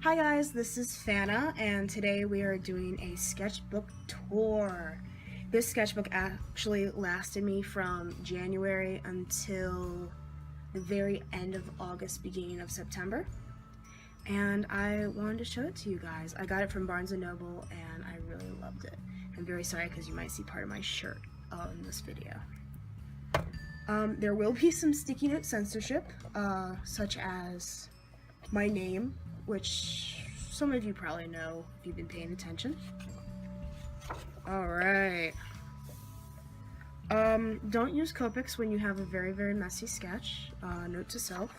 Hi guys, this is Fana, and today we are doing a sketchbook tour. This sketchbook actually lasted me from January until the very end of August, beginning of September, and I wanted to show it to you guys. I got it from Barnes & Noble and I really loved it. I'm very sorry because you might see part of my shirt in this video. There will be some sticky note censorship, such as my name, which some of you probably know if you've been paying attention. Alright. Don't use Copics when you have a very, very messy sketch. Note to self.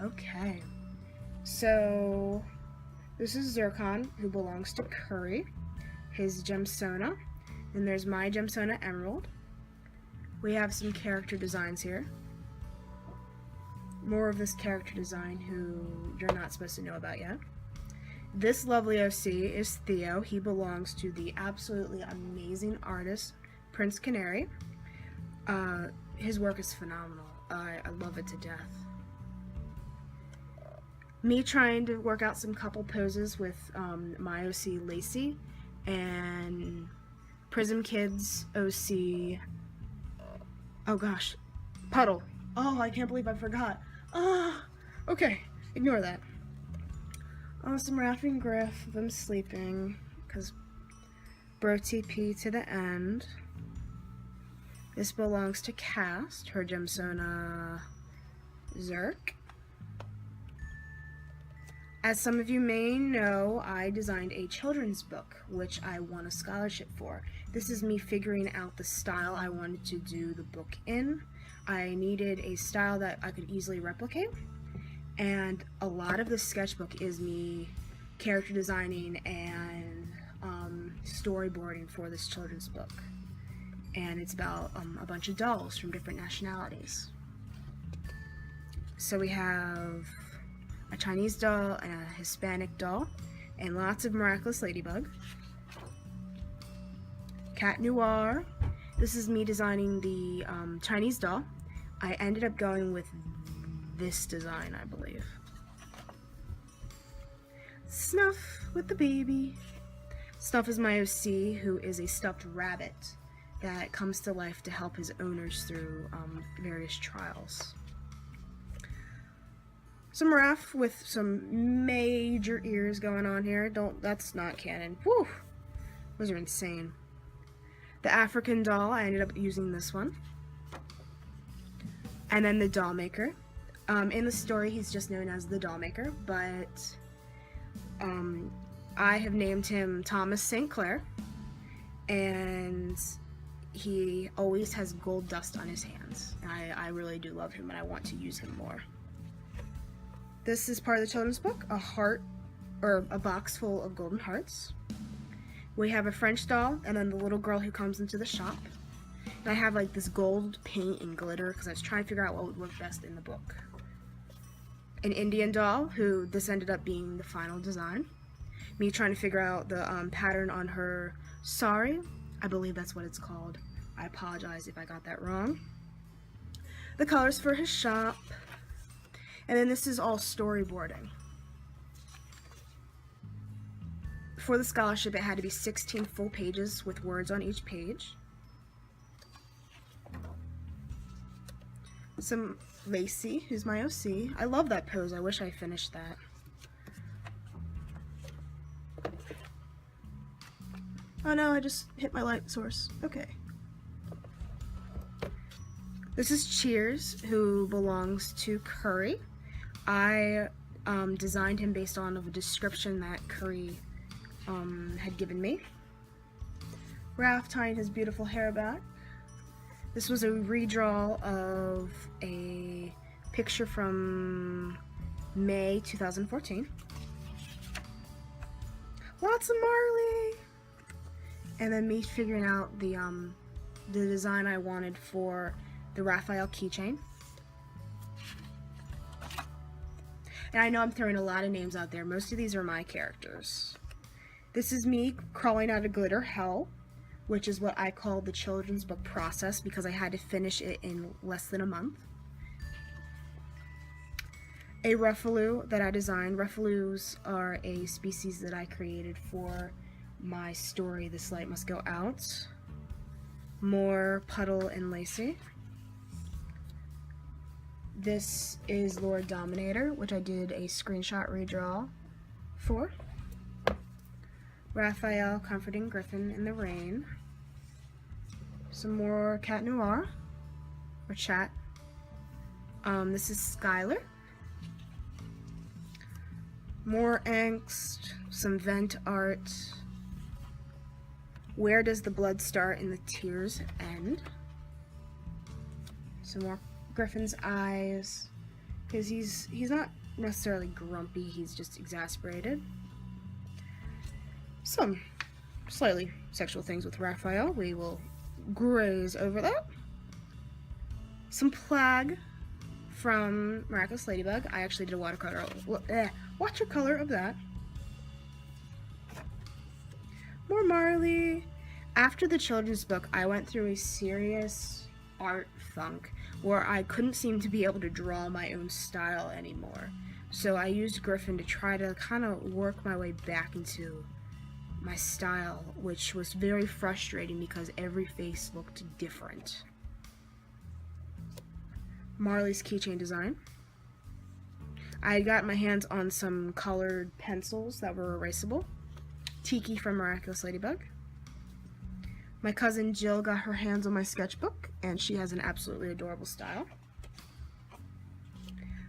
Okay. So, this is Zircon, who belongs to Curry. His Gemsona. And there's my Gemsona Emerald. We have some character designs here. More of this character design who you're not supposed to know about yet. This lovely OC is Theo. He belongs to the absolutely amazing artist Prince Canary. His work is phenomenal. I love it to death. Me trying to work out some couple poses with my OC Lacey and Prism Kids OC, oh gosh, Puddle. Oh, I can't believe I forgot. Okay, ignore that. Some Raffy and Griff, them sleeping, because bro TP to the end. This belongs to Cast, her Gemsona Zerk. As some of you may know, I designed a children's book, which I won a scholarship for. This is me figuring out the style I wanted to do the book in. I needed a style that I could easily replicate, and a lot of this sketchbook is me character designing and storyboarding for this children's book. And it's about a bunch of dolls from different nationalities. So we have a Chinese doll and a Hispanic doll, and lots of Miraculous Ladybug. Cat Noir. This is me designing the Chinese doll. I ended up going with this design, I believe. Snuff with the baby. Snuff is my OC, who is a stuffed rabbit that comes to life to help his owners through various trials. Some Raph with some major ears going on here. That's not canon. Whew! Those are insane. The African doll, I ended up using this one. And then the doll maker. In the story, he's just known as the doll maker, but I have named him Thomas St. Clair, and he always has gold dust on his hands. I really do love him, and I want to use him more. This is part of the children's book, a heart, or a box full of golden hearts. We have a French doll, and then the little girl who comes into the shop. And I have like this gold paint and glitter because I was trying to figure out what would work best in the book. An Indian doll, who this ended up being the final design. Me trying to figure out the pattern on her sari. I believe that's what it's called. I apologize if I got that wrong. The colors for his shop. And then this is all storyboarding. For the scholarship, it had to be 16 full pages with words on each page. Some Lacey, who's my OC. I love that pose. I wish I finished that. Oh no, I just hit my light source. Okay. This is Cheers, who belongs to Curry. I designed him based on a description that Curry had given me. Raph tying his beautiful hair back. This was a redraw of a picture from May 2014. Lots of Marley! And then me figuring out the design I wanted for the Raphael keychain. And I know I'm throwing a lot of names out there. Most of these are my characters. This is me crawling out of glitter hell, which is what I call the children's book process because I had to finish it in less than a month. a Ruffalo that I designed. Ruffaloos are a species that I created for my story, This Light Must Go Out. More Puddle and Lacey. This is Lord Dominator, which I did a screenshot redraw for. Raphael comforting Griffin in the rain. Some more Cat Noir, or Chat. This is Skylar. More angst, some vent art. Where does the blood start and the tears end? Some more Griffin's eyes, because he's not necessarily grumpy, he's just exasperated. Some slightly sexual things with Raphael, we will graze over that. Some Plague from Miraculous Ladybug. I actually did a watercolor of that. More Marley. After the children's book, I went through a serious art funk where I couldn't seem to be able to draw my own style anymore. So I used Griffin to try to kind of work my way back into my style, which was very frustrating because every face looked different. Marley's keychain design. I got my hands on some colored pencils that were erasable. Tiki from Miraculous Ladybug. My cousin Jill got her hands on my sketchbook, and she has an absolutely adorable style.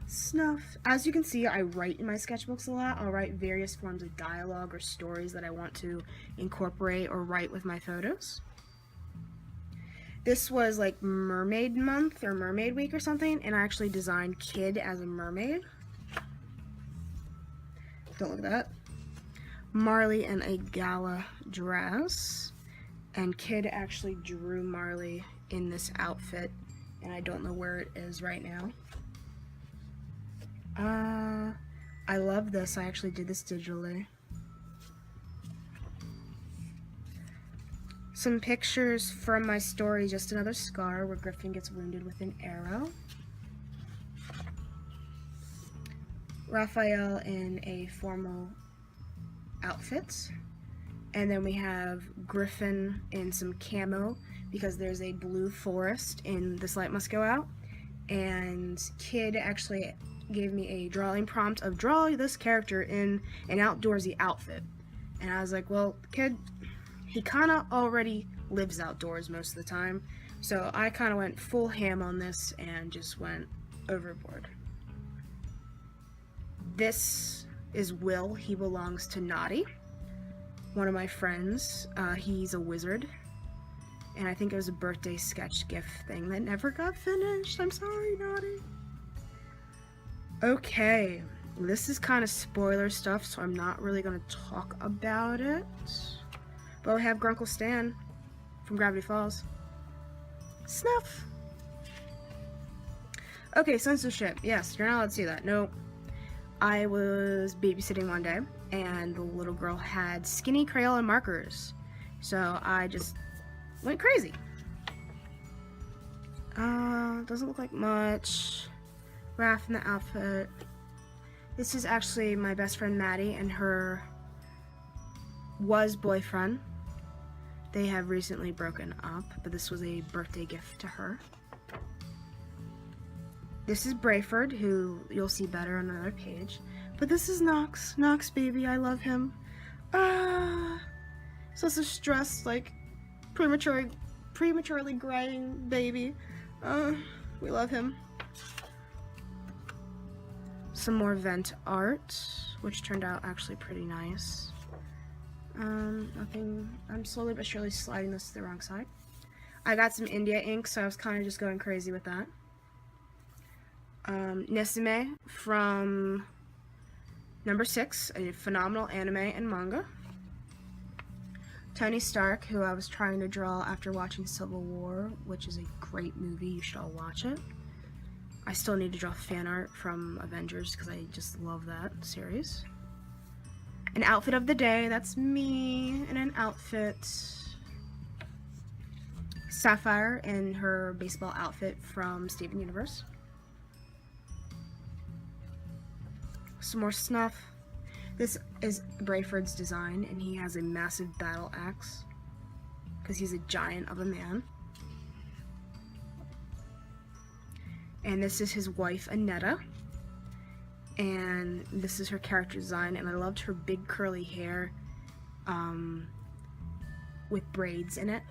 Snuff. As you can see, I write in my sketchbooks a lot. I'll write various forms of dialogue or stories that I want to incorporate or write with my photos. This was like Mermaid Month or Mermaid Week or something, and I actually designed Kid as a mermaid. Don't look at that. Marley in a gala dress, and Kid actually drew Marley in this outfit, and I don't know where it is right now. I love this. I actually did this digitally. Some pictures from my story, Just Another Scar, where Griffin gets wounded with an arrow. Raphael in a formal outfit. And then we have Griffin in some camo because there's a blue forest in This Light Must Go Out. And Kid actually gave me a drawing prompt of draw this character in an outdoorsy outfit. And I was like, well, Kid, he kind of already lives outdoors most of the time. So I kind of went full ham on this and just went overboard. This is Will. He belongs to Naughty, one of my friends. He's a wizard. And I think it was a birthday sketch gift thing that never got finished. I'm sorry, Naughty. Okay, this is kind of spoiler stuff, so I'm not really going to talk about it. But we have Grunkle Stan from Gravity Falls. Snuff! Okay, censorship. Yes, you're not allowed to see that. No. I was babysitting one day, and the little girl had skinny Crayola markers. So I just went crazy. Doesn't look like much. Raph in the outfit. This is actually my best friend Maddie and her boyfriend. They have recently broken up, but this was a birthday gift to her. This is Brayford, who you'll see better on another page. But this is Knox. Knox, baby, I love him. Such a stressed, like, prematurely graying baby. We love him. Some more vent art, which turned out actually pretty nice. Nothing. I'm slowly but surely sliding this to the wrong side. I got some India ink, so I was kind of just going crazy with that. Nesime from number 6, a phenomenal anime and manga. Tony Stark, who I was trying to draw after watching Civil War, which is a great movie. You should all watch it. I still need to draw fan art from Avengers because I just love that series. An outfit of the day, that's me in an outfit. Sapphire in her baseball outfit from Steven Universe. Some more snuff. This is Brayford's design, and he has a massive battle axe because he's a giant of a man. And this is his wife, Annetta. And this is her character design, and I loved her big curly hair with braids in it.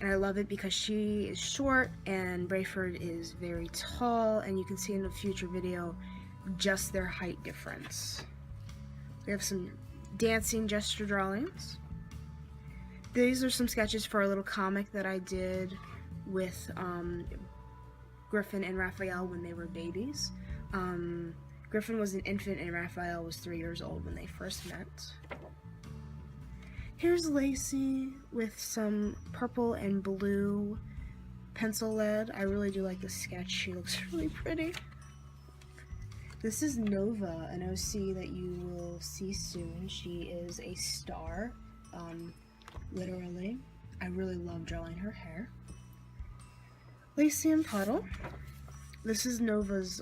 And I love it because she is short and Brayford is very tall, and you can see in the future video just their height difference. We have some dancing gesture drawings. These are some sketches for a little comic that I did with Griffin and Raphael when they were babies. Griffin was an infant and Raphael was 3 years old when they first met. Here's Lacey with some purple and blue pencil lead. I really do like this sketch. She looks really pretty. This is Nova, an OC that you will see soon. She is a star, literally. I really love drawing her hair. Lacey and Puddle. This is Nova's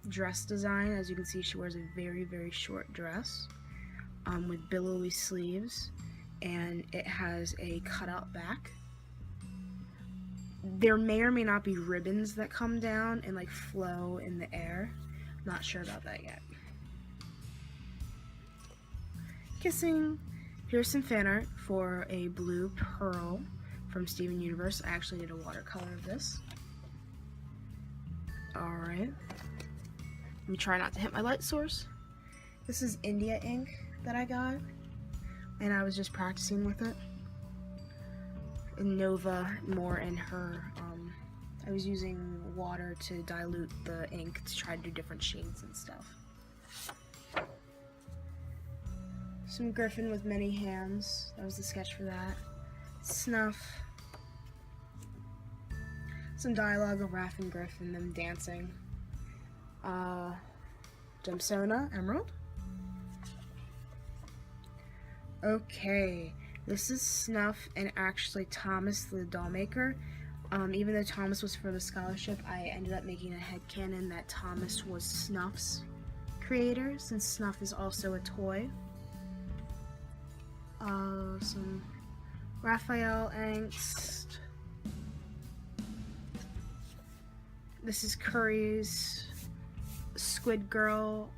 dress design. As you can see, she wears a very, very short dress with billowy sleeves, and it has a cutout back. There may or may not be ribbons that come down and like flow in the air. Not sure about that yet. Kissing. Here's some fan art for a blue pearl from Steven Universe. I actually did a watercolor of this. Alright. Let me try not to hit my light source. This is India ink that I got, and I was just practicing with it. And Nova more in her, I was using water to dilute the ink to try to do different shades and stuff. Some Griffin with many hands. That was the sketch for that. Snuff. Some dialogue of Raph and Griffin, them dancing. Gemsona, Emerald. Okay, this is Snuff and actually Thomas the doll maker. Even though Thomas was for the scholarship, I ended up making a headcanon that Thomas was Snuff's creator, since Snuff is also a toy. Some Raphael angst. This is Curry's Squid Girl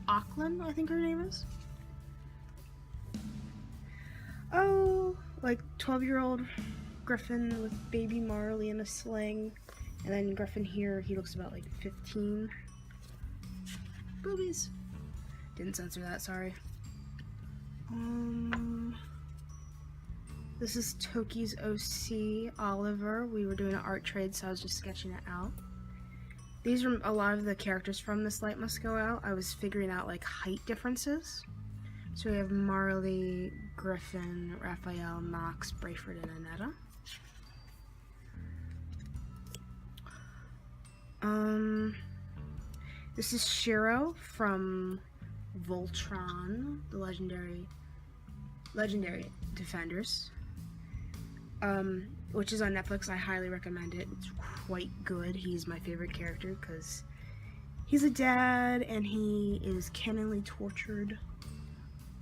Auckland, I think her name is. Oh, like 12-year-old Griffin with baby Marley in a sling. And then Griffin here, he looks about like 15. Boobies. Didn't censor that, sorry. This is Toki's OC, Oliver. We were doing an art trade, so I was just sketching it out. These are a lot of the characters from This Light Must Go Out. I was figuring out like height differences. So we have Marley, Griffin, Raphael, Knox, Brayford, and Annetta. This is Shiro from Voltron, the legendary Defenders, which is on Netflix. I highly recommend it. It's quite good. He's my favorite character because he's a dad and he is canonly tortured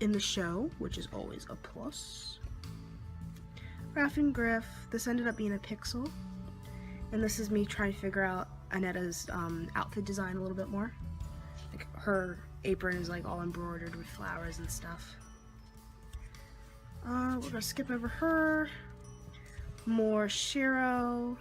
in the show, which is always a plus. Raph and Griff. This ended up being a pixel, and this is me trying to figure out Annetta's outfit design a little bit more. Like her apron is like all embroidered with flowers and stuff. We're gonna skip over her. More Shiro.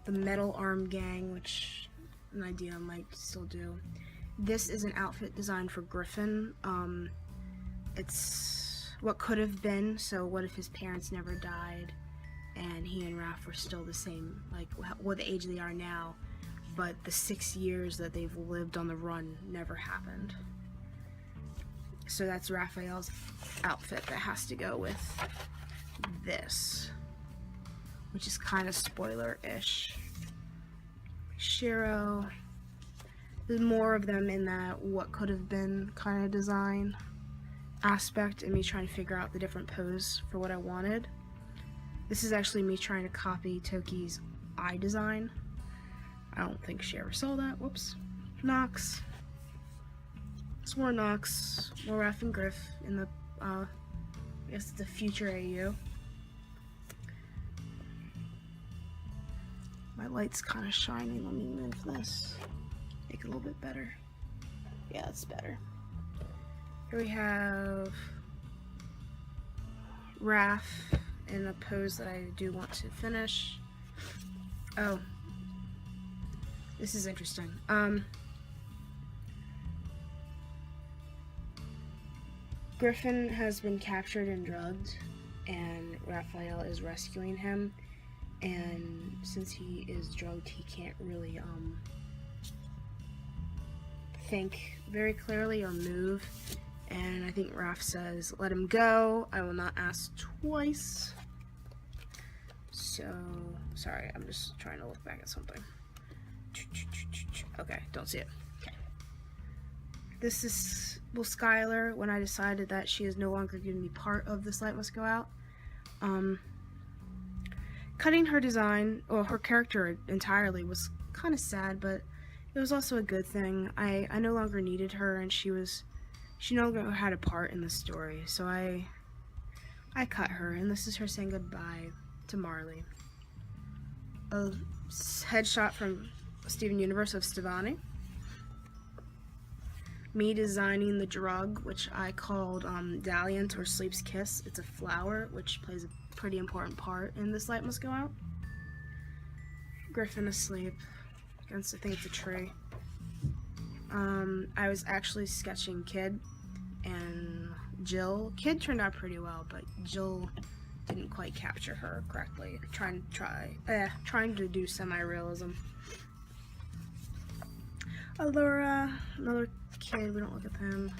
The Metal Arm Gang, which an idea I might still do. This is an outfit designed for Griffin. It's what could have been. So what if his parents never died and he and Raph were still the same, like what the age they are now, but the 6 years that they've lived on the run never happened. So that's Raphael's outfit that has to go with this, which is kind of spoiler-ish. Shiro. There's more of them in that what could have been kind of design aspect, and me trying to figure out the different pose for what I wanted. This is actually me trying to copy Toki's eye design. I don't think she ever saw that. Whoops. Nox. It's more Nox, more Raph and Griff in the, I guess the future AU. My light's kind of shiny. Let me move this. Make it a little bit better. Yeah, it's better. Here we have Raph in a pose that I do want to finish. Oh. This is interesting. Griffin has been captured and drugged, and Raphael is rescuing him. And since he is drugged, he can't really think very clearly or move. And I think Raph says, "Let him go. I will not ask twice." So, sorry, I'm just trying to look back at something. Okay, don't see it. Okay. This is, well, Skylar, when I decided that she is no longer going to be part of This Light Must Go Out. Cutting her design, or her character entirely, was kind of sad, but it was also a good thing. I no longer needed her, and she no longer had a part in the story, so I cut her, and this is her saying goodbye to Marley. A headshot from Steven Universe of Stevani. Me designing the drug, which I called Dalliant or Sleep's Kiss. It's a flower, which plays a pretty important part in This Light Must Go Out. Griffin asleep against, I think it's a tree. I was actually sketching Kid and Jill. Kid turned out pretty well, but Jill didn't quite capture her correctly. Trying to do semi-realism. Allura, another kid, we don't look at them.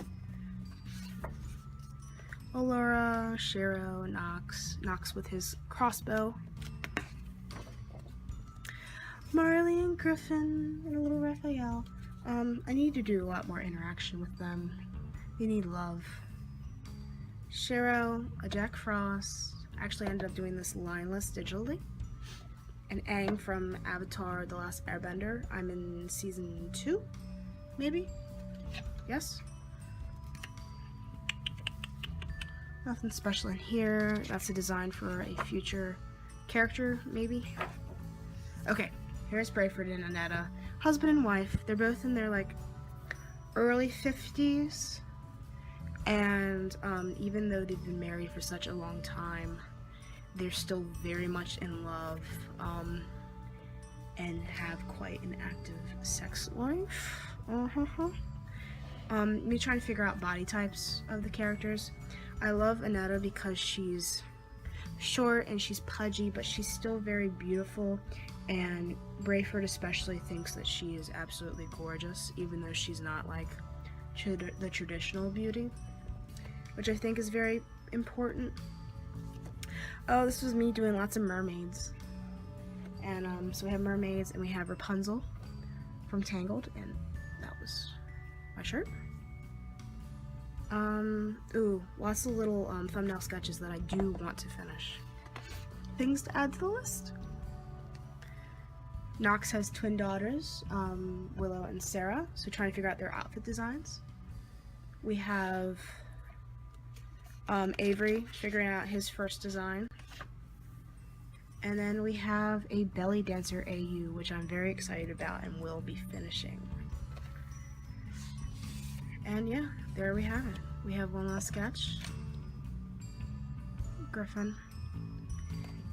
Allura, Shiro, Nox with his crossbow. Marley and Griffin, and a little Raphael. I need to do a lot more interaction with them. They need love. Shiro, a Jack Frost. Actually ended up doing this lineless digitally. And Aang from Avatar: The Last Airbender. I'm in season 2, maybe? Yes? Nothing special in here. That's a design for a future character, maybe? Okay, here's Brayford and Annetta. Husband and wife. They're both in their, like, early 50s. And even though they've been married for such a long time, they're still very much in love, and have quite an active sex life. Me trying to figure out body types of the characters. I love Annetta because she's short and she's pudgy, but she's still very beautiful, and Brayford especially thinks that she is absolutely gorgeous, even though she's not like the traditional beauty, which I think is very important. Oh, this was me doing lots of mermaids. And so we have mermaids and we have Rapunzel from Tangled, and that was my shirt. Ooh, lots of little thumbnail sketches that I do want to finish. Things to add to the list. Nox has twin daughters, Willow and Sarah, so trying to figure out their outfit designs. We have Avery figuring out his first design. And then we have a belly dancer AU, which I'm very excited about and will be finishing. And yeah, there we have it. We have one last sketch. Griffin.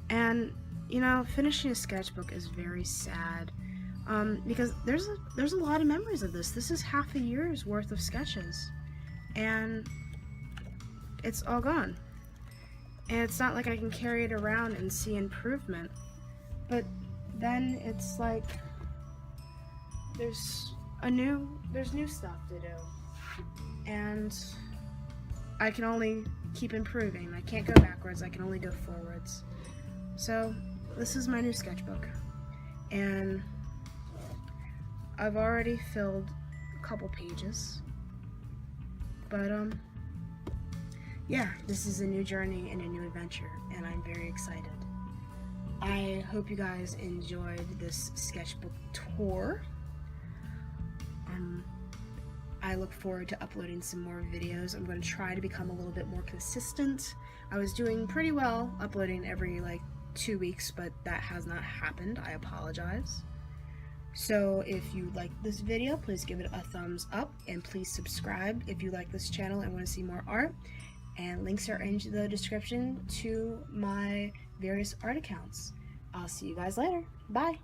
And, you know, finishing a sketchbook is very sad. Because there's a lot of memories of this. This is half a year's worth of sketches. And it's all gone. And it's not like I can carry it around and see improvement. But then it's like there's new stuff to do. And I can only keep improving. I can't go backwards, I can only go forwards. So this is my new sketchbook. And I've already filled a couple pages. But yeah, this is a new journey and a new adventure, and I'm very excited. hope you guys enjoyed this sketchbook tour. I look forward to uploading some more videos. I'm going to try to become a little bit more consistent. I was doing pretty well uploading every like 2 weeks, but that has not happened. I apologize. So if you like this video, please give it a thumbs up, and please subscribe if you like this channel and want to see more art. And links are in the description to my various art accounts. I'll see you guys later. Bye.